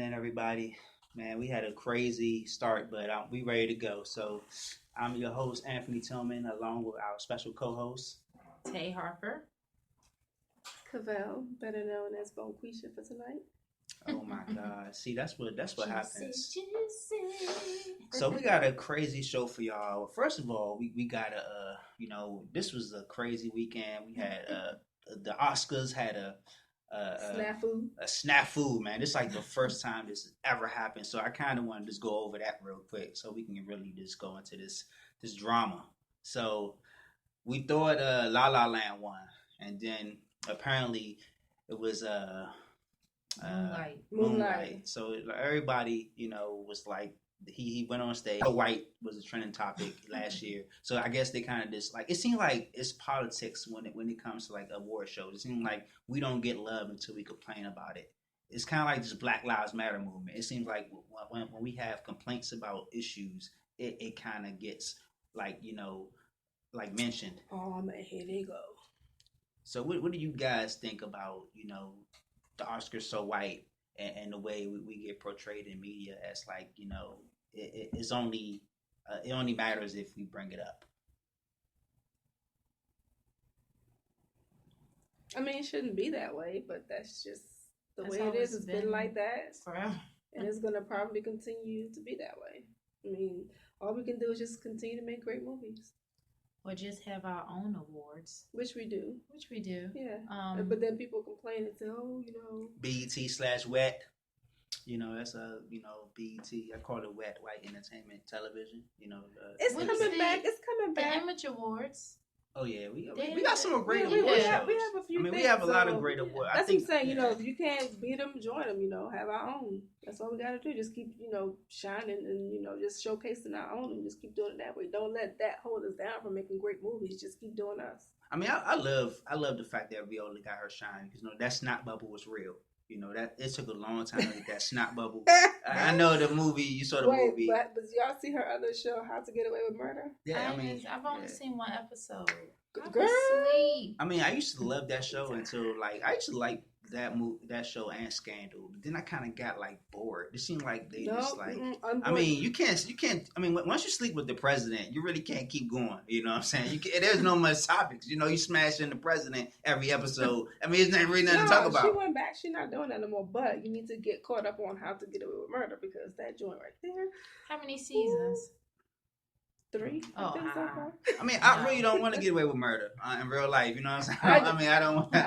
evening, everybody. Man, we had a crazy start, but we ready to go. So, I'm your host, Anthony Tillman, along with our special co-host, Tay Harper. Cavell, better known as Bonquisha for tonight. Oh my God! See, that's what happens. Juicy. So we got a crazy show for y'all. First of all, we got this was a crazy weekend. We had the Oscars had a snafu, man. This is like the first time this has ever happened. So I kind of want to just go over that real quick so we can really just go into this drama. So we thought La La Land won, and then apparently it was Moonlight. So everybody, was like, he went on stage. White was a trending topic last year. So I guess they kind of just like, it seemed like it's politics when it comes to like award shows. It seems like we don't get love until we complain about it. It's kind of like this Black Lives Matter movement. It seems like when we have complaints about issues, it kind of gets like, like mentioned. Oh man, here they go. So what do you guys think about, the Oscars so white and the way we get portrayed in media as like, it's only it only matters if we bring it up? I mean, it shouldn't be that way, but that's just the way it is. It's been like that forever. And it's going to probably continue to be that way. I mean, all we can do is just continue to make great movies. Or just have our own awards. Which we do. Yeah. But then people complain and say, BET/WET. That's BET. I call it WET, White Entertainment Television. It's coming back. It's coming back. The Image Awards. Oh yeah, we got some great awards. We have a few. We have a lot of great awards. That's what I'm saying. If you can't beat them, join them. Have our own. That's all we got to do. Just keep shining and just showcasing our own and just keep doing it that way. Don't let that hold us down from making great movies. Just keep doing us. I mean, I love the fact that Viola got her shine because that snot bubble was real. That it took a long time to get that snot bubble. I know the movie. You saw the movie. But y'all see her other show, How to Get Away with Murder? Yeah, I've only seen one episode. Girl, I mean, I used to love that show until I used to like that show and Scandal. But then I kind of got bored. It seemed like they just I mean, you can't. I mean, once you sleep with the president, you really can't keep going. You know what I'm saying? There's no much topics. You smash in the president every episode. I mean, there's not really nothing to talk about. She went back. She's not doing that no more. But you need to get caught up on How to Get Away with Murder because that joint right there. How many seasons? 3. Oh, so far. I mean, I really don't want to get away with murder in real life. You know what I'm saying? I don't want to.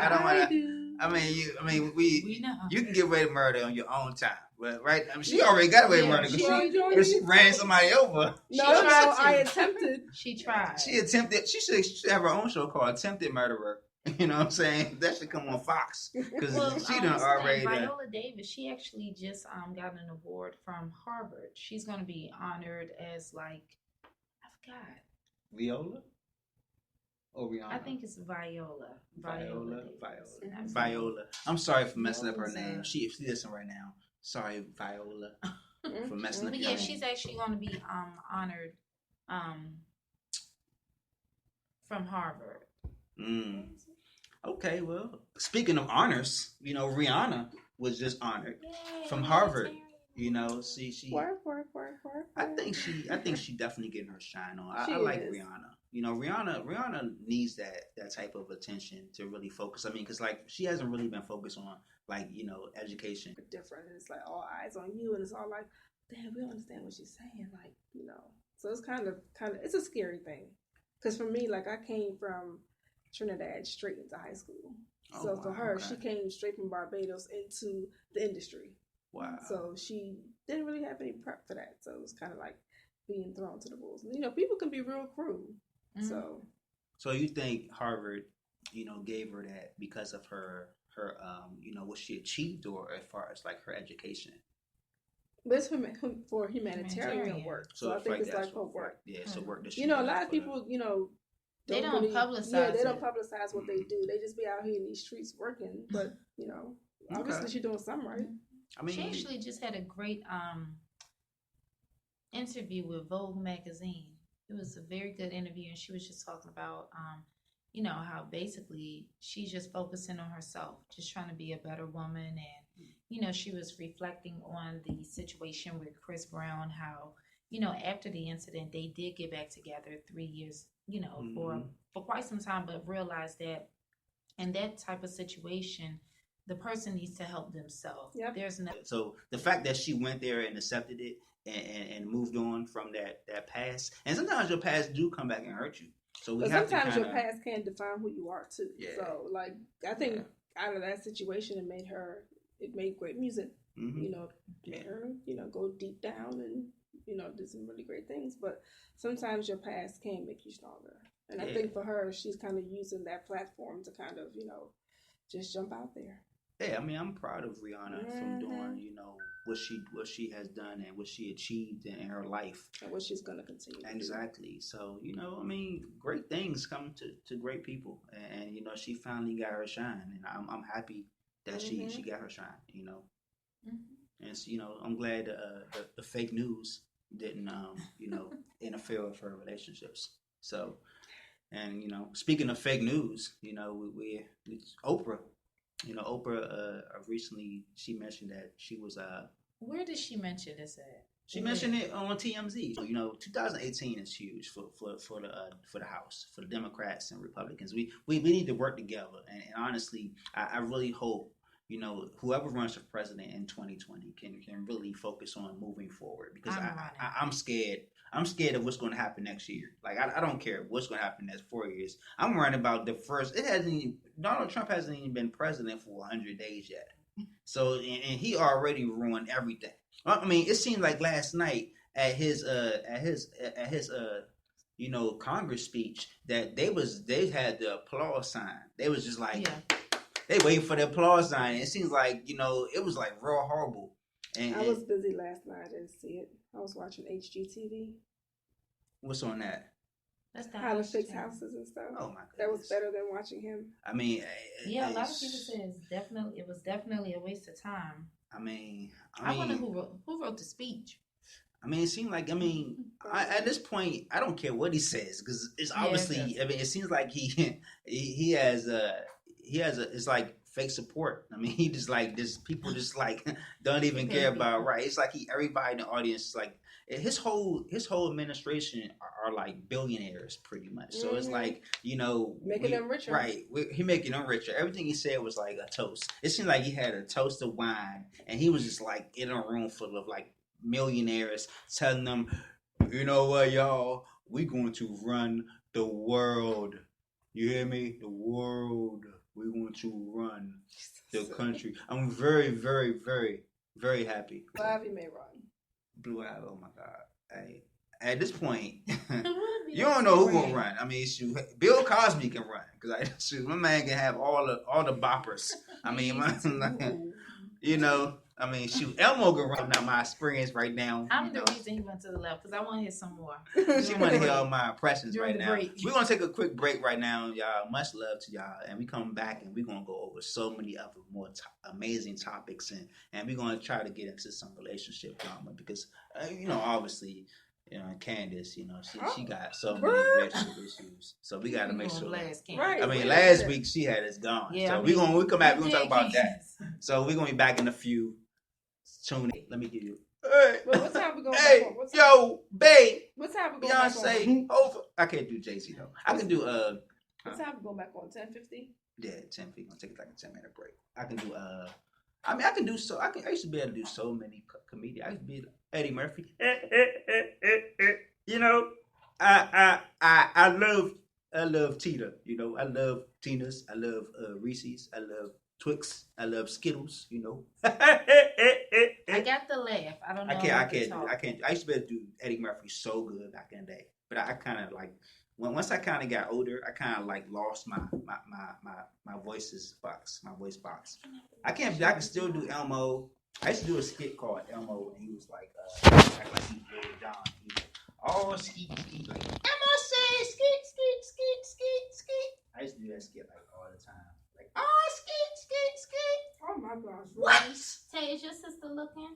I mean, we know. You can get away with murder on your own time, but right? I mean, she already got away with murder because she ran somebody over. I attempted. She tried. She attempted. She should have her own show called Attempted Murderer. You know what I'm saying? That should come on Fox because she done already. Viola Davis, she actually just got an award from Harvard. She's going to be honored as I forgot. Viola? Or Rihanna? I think it's Viola. Viola. I'm sorry for messing up her name. She listen right now. Sorry, Viola, for messing up your name. Yeah, she's actually going to be honored from Harvard. Okay, well, speaking of honors, Rihanna was just honored from Harvard. She. Work. I think she definitely getting her shine on. I like Rihanna. Rihanna needs that type of attention to really focus. I mean, because she hasn't really been focused on education. Different. It's all eyes on you, and it's all like, damn, we don't understand what she's saying. So it's kind of it's a scary thing. Because for me, I came from Trinidad straight into high school. So for her, she came straight from Barbados into the industry. Wow. So she didn't really have any prep for that. So it was kind of like being thrown to the wolves. People can be real cruel. Mm-hmm. So you think Harvard, gave her that because of her what she achieved, or as far as her education? But it's for humanitarian work. So I think it's for work. Yeah, so work. A lot of people, they don't publicize. Yeah, they don't publicize what they do. They just be out here in these streets working. But obviously she's doing something right. I mean, she actually just had a great interview with Vogue magazine. It was a very good interview, and she was just talking about, how basically she's just focusing on herself, just trying to be a better woman, and she was reflecting on the situation with Chris Brown, how, after the incident, they did get back together 3 years, for quite some time, but realized that in that type of situation, the person needs to help themselves. Yep. There's no. So the fact that she went there and accepted it and moved on from that past, and sometimes your past do come back and hurt you. So we have sometimes to your past can define who you are too. Yeah. So like I think out of that situation, it made great music. Mm-hmm. Made her go deep down and do some really great things. But sometimes your past can make you stronger. And I think for her, she's kind of using that platform to kind of just jump out there. Yeah, I mean, I'm proud of Rihanna from doing, what she has done and what she achieved in her life. And what she's going to continue to Exactly. So, I mean, great things come to great people. And she finally got her shine. And I'm happy that she got her shine, And, I'm glad the fake news didn't, interfere with her relationships. So, and, speaking of fake news, it's Oprah. Oprah recently she mentioned that she was Where did she mention this at? She mentioned it on TMZ. 2018 is huge for the House, for the Democrats and Republicans. We need to work together, and honestly, I really hope whoever runs for president in 2020 can really focus on moving forward, because I'm scared. I'm scared of what's going to happen next year. Like, I don't care what's going to happen next 4 years. I'm worried about Donald Trump hasn't even been president for 100 days yet. So, and he already ruined everything. I mean, it seemed like last night at his Congress speech that they had the applause sign. They was just like, they waiting for the applause sign. It seems like, it was like real horrible. And I was busy last night. I didn't see it. I was watching HGTV. What's on that? That's how to fix houses and stuff. Oh my goodness. That was better than watching him. I mean, a lot of people say it was definitely a waste of time. I mean, I wonder who wrote the speech. I mean, it seemed like, at this point, I don't care what he says, because it's obviously, it seems like he has it's like fake support. I mean, he just like people just like don't even care about right. It's like everybody in the audience is like his whole administration are like billionaires pretty much. So it's like making them richer. Right, he making them richer. Everything he said was like a toast. It seemed like he had a toast of wine, and he was just like in a room full of like millionaires, telling them, you know what, y'all, we going to run the world. You hear me? The world. We're going to run the country. I'm very, very, very, very happy. Blue Ivy may run. Blue Ivy, oh my God. Hey, at this point, you don't know who's going to run. I mean, Bill Cosby can run. Because my man can have all the boppers. I mean, Elmo can run. Now, my experience right now. I'm the reason he went to the left, because I want to hear some more. She want to hear all my impressions right now. Break. We're going to take a quick break right now, y'all. Much love to y'all. And we come back and we're going to go over so many other more amazing topics. And we're going to try to get into some relationship drama because, obviously, Candace, she got so many relationship issues. So we got to make sure. Last week she had us gone. Yeah, so we come back. We're going to talk about that. So we're going to be back in a few. Tune in. Let me give you. Hey, what time we going back on? Yo, babe. What time we going back on? Beyonce, over. I can't do Jay-Z though. I can do What time we going back on? 10:50? Yeah, 10:50. Gonna take it like a 10-minute break. I can do I can do so. I used to be able to do so many comedians. I used to be Eddie Murphy. I love Tita. I love Tina's. I love Reese's. I love Twix. I love Skittles. I got the laugh. I don't know. I can't. I used to be able to do Eddie Murphy so good back in the day, but I kind of like once I kind of got older, I kind of like lost my voice box. I can still do Elmo. I used to do a skit called Elmo, and he was like he was John. Skeet like Elmo says skeet skeet skeet skeet skeet. I used to do that skit like all the time. Like skeet skeet skeet. Oh my gosh! What? Tay, is your sister looking?